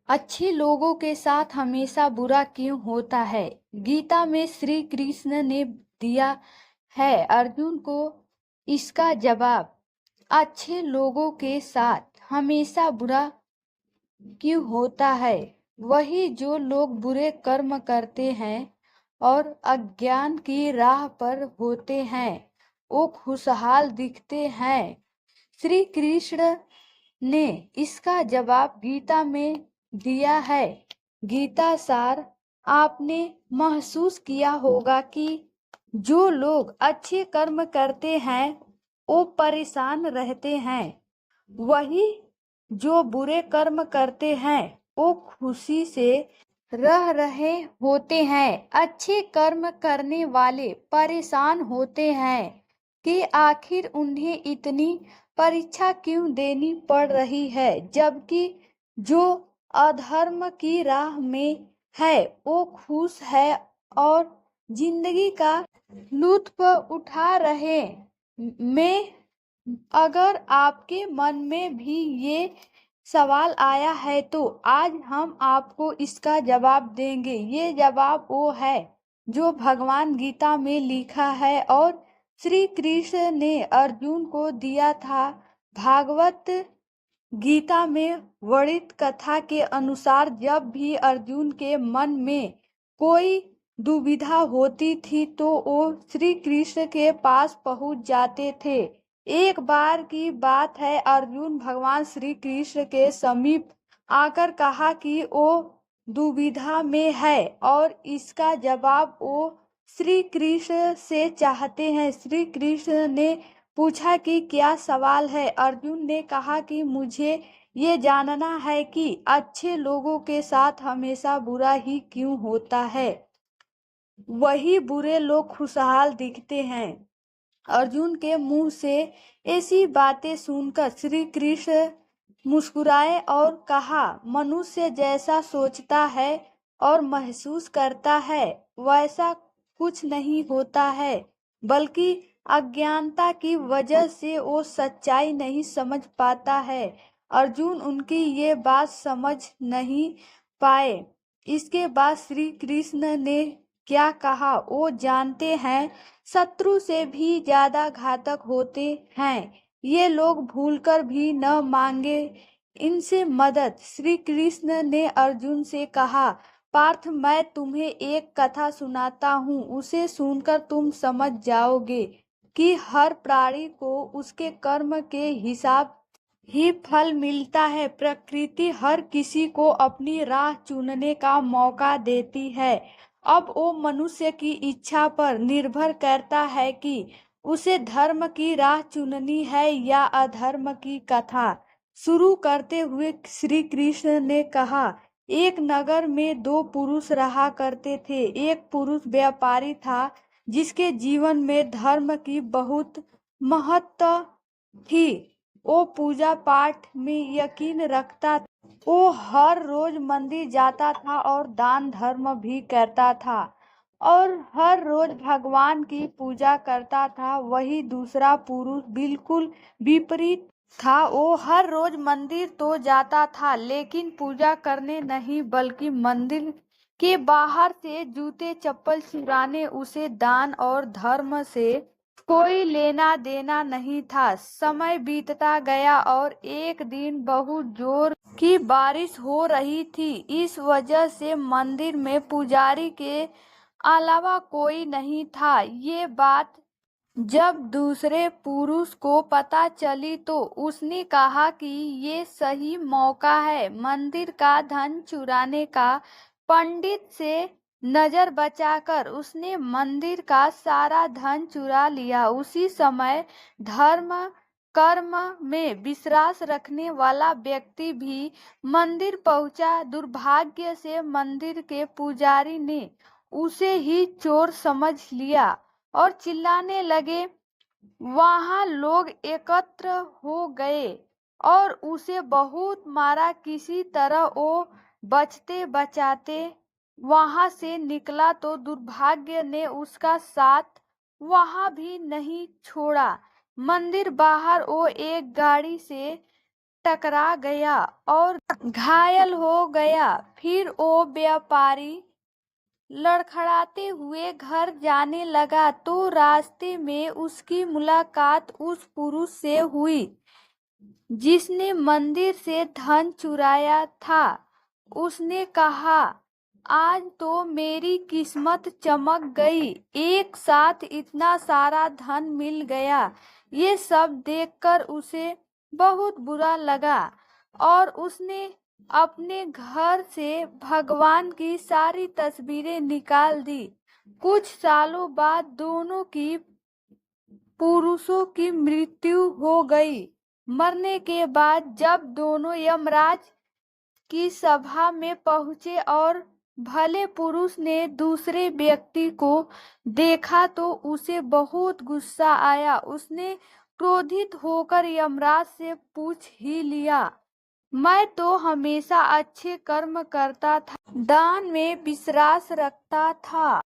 अच्छे लोगों के साथ हमेशा बुरा क्यों होता है? गीता में श्री कृष्ण ने दिया है अर्जुन को इसका जवाब। अच्छे लोगों के साथ हमेशा बुरा क्यों होता है? वही जो लोग बुरे कर्म करते हैं और अज्ञान की राह पर होते हैं, वो खुशहाल दिखते हैं। श्री कृष्ण ने इसका जवाब गीता में दिया है। गीता सार आपने महसूस किया होगा कि जो लोग अच्छे कर्म करते हैं वो परेशान रहते हैं, वही जो बुरे कर्म करते हैं वो खुशी से रह रहे होते हैं। अच्छे कर्म करने वाले परेशान होते हैं कि आखिर उन्हें इतनी परीक्षा क्यों देनी पड़ रही है, जबकि जो अधर्म की राह में है वो खुश है और जिंदगी का लुत्फ उठा रहे। मैं अगर आपके मन में भी ये सवाल आया है तो आज हम आपको इसका जवाब देंगे। ये जवाब वो है जो भगवान गीता में लिखा है और श्री कृष्ण ने अर्जुन को दिया था। भागवत गीता में वर्णित कथा के अनुसार जब भी अर्जुन के मन में कोई दुविधा होती थी तो वो श्री कृष्ण के पास पहुंच जाते थे। एक बार की बात है, अर्जुन भगवान श्री कृष्ण के समीप आकर कहा कि वो दुविधा में है और इसका जवाब वो श्री कृष्ण से चाहते हैं। श्री कृष्ण ने पूछा कि क्या सवाल है? अर्जुन ने कहा कि मुझे ये जानना है कि अच्छे लोगों के साथ हमेशा बुरा ही क्यों होता है, वही बुरे लोग खुशहाल दिखते हैं। अर्जुन के मुंह से ऐसी बातें सुनकर श्री कृष्ण मुस्कुराए और कहा, मनुष्य जैसा सोचता है और महसूस करता है वैसा कुछ नहीं होता है, बल्कि अज्ञानता की वजह से वो सच्चाई नहीं समझ पाता है। अर्जुन उनकी ये बात समझ नहीं पाए। इसके बाद श्री कृष्ण ने क्या कहा वो जानते हैं? शत्रु से भी ज्यादा घातक होते हैं ये लोग, भूलकर भी न मांगे इनसे मदद। श्री कृष्ण ने अर्जुन से कहा, पार्थ मैं तुम्हें एक कथा सुनाता हूँ, उसे सुनकर तुम समझ जाओगे कि हर प्राणी को उसके कर्म के हिसाब ही फल मिलता है। प्रकृति हर किसी को अपनी राह चुनने का मौका देती है। अब वो मनुष्य की इच्छा पर निर्भर करता है कि उसे धर्म की राह चुननी है या अधर्म की। कथा शुरू करते हुए श्री कृष्ण ने कहा, एक नगर में दो पुरुष रहा करते थे। एक पुरुष व्यापारी था जिसके जीवन में धर्म की बहुत महत्व थी। वो पूजा पाठ में यकीन रखता था। वो हर रोज मंदिर जाता था और दान धर्म भी करता था और हर रोज भगवान की पूजा करता था। वही दूसरा पुरुष बिल्कुल विपरीत था। वो हर रोज मंदिर तो जाता था लेकिन पूजा करने नहीं, बल्कि मंदिर के बाहर से जूते चप्पल चुराने। उसे दान और धर्म से कोई लेना देना नहीं था। समय बीतता गया और एक दिन बहुत जोर की बारिश हो रही थी। इस वजह से मंदिर में पुजारी के अलावा कोई नहीं था। ये बात जब दूसरे पुरुष को पता चली तो उसने कहा कि ये सही मौका है मंदिर का धन चुराने का। पंडित से नजर बचाकर उसने मंदिर का सारा धन चुरा लिया। उसी समय धर्म कर्म में विश्वास रखने वाला व्यक्ति भी मंदिर पहुंचा। दुर्भाग्य से मंदिर के पुजारी ने उसे ही चोर समझ लिया और चिल्लाने लगे। वहां लोग एकत्र हो गए और उसे बहुत मारा। किसी तरह वो बचते बचाते वहां से निकला तो दुर्भाग्य ने उसका साथ वहां भी नहीं छोड़ा। मंदिर बाहर वो एक गाड़ी से टकरा गया और घायल हो गया। फिर वो व्यापारी लड़खड़ाते हुए घर जाने लगा तो रास्ते में उसकी मुलाकात उस पुरुष से हुई जिसने मंदिर से धन चुराया था। उसने कहा, आज तो मेरी किस्मत चमक गई, एक साथ इतना सारा धन मिल गया। ये सब देखकर उसे बहुत बुरा लगा और उसने अपने घर से भगवान की सारी तस्वीरें निकाल दी। कुछ सालों बाद दोनों की पुरुषों की मृत्यु हो गई। मरने के बाद जब दोनों यमराज की सभा में पहुंचे और भले पुरुष ने दूसरे व्यक्ति को देखा तो उसे बहुत गुस्सा आया। उसने क्रोधित होकर यमराज से पूछ ही लिया, मैं तो हमेशा अच्छे कर्म करता था, दान में विश्वास रखता था,